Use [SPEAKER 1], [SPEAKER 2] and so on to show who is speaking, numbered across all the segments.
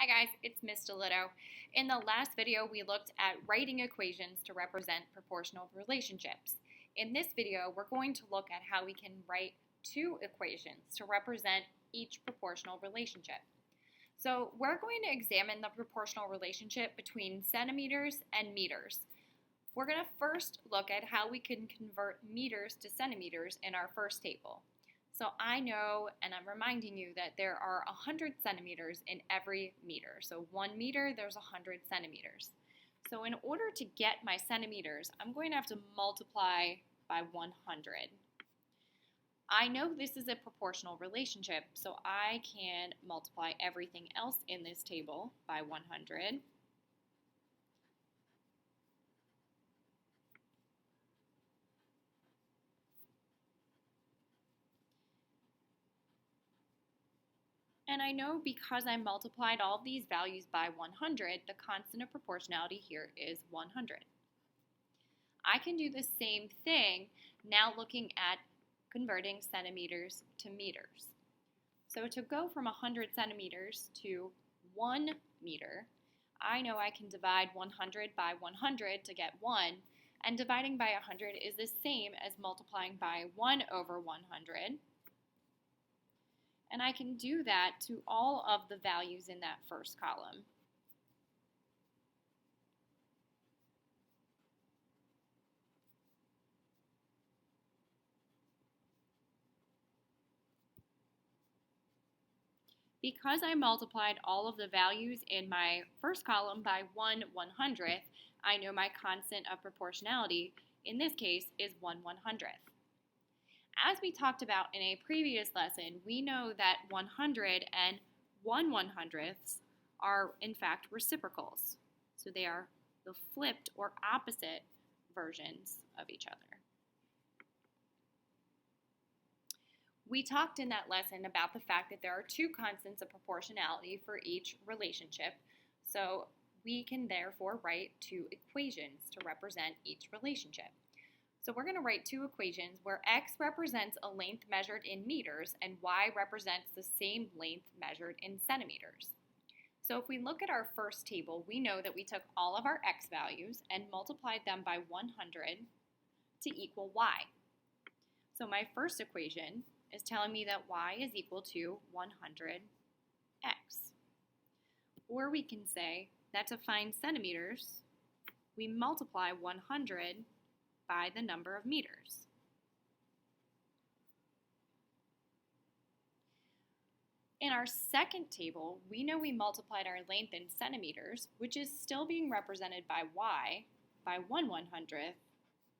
[SPEAKER 1] Hi guys, it's Miss Delitto. In the last video, we looked at writing equations to represent proportional relationships. In this video, we're going to look at how we can write two equations to represent each proportional relationship. So we're going to examine the proportional relationship between centimeters and meters. We're going to first look at how we can convert meters to centimeters in our first table. So I know, and I'm reminding you, that there are 100 centimeters in every meter. So 1 meter, there's 100 centimeters. So in order to get my centimeters, I'm going to have to multiply by 100. I know this is a proportional relationship, so I can multiply everything else in this table by 100. And I know because I multiplied all of these values by 100, the constant of proportionality here is 100. I can do the same thing now looking at converting centimeters to meters. So to go from 100 centimeters to 1 meter, I know I can divide 100 by 100 to get 1, and dividing by 100 is the same as multiplying by 1 over 100. And I can do that to all of the values in that first column. Because I multiplied all of the values in my first column by 1/100th, I know my constant of proportionality in this case is 1/100th. As we talked about in a previous lesson, we know that 100 and 1/100ths are in fact reciprocals. So they are the flipped or opposite versions of each other. We talked in that lesson about the fact that there are two constants of proportionality for each relationship, so we can therefore write two equations to represent each relationship. So we're going to write two equations where x represents a length measured in meters and y represents the same length measured in centimeters. So if we look at our first table, we know that we took all of our x values and multiplied them by 100 to equal y. So my first equation is telling me that y is equal to 100x. Or we can say that to find centimeters, we multiply 100 by the number of meters. In our second table, we know we multiplied our length in centimeters, which is still being represented by y, by 1/100th,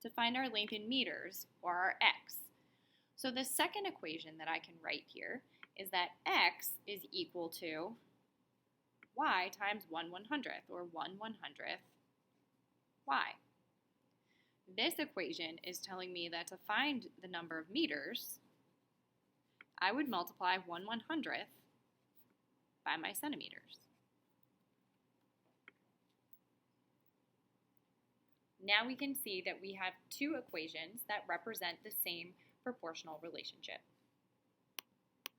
[SPEAKER 1] to find our length in meters, or our x. So the second equation that I can write here is that x is equal to y times 1/100th, or 1/100th y. This equation is telling me that to find the number of meters, I would multiply 1/100th by my centimeters. Now we can see that we have two equations that represent the same proportional relationship.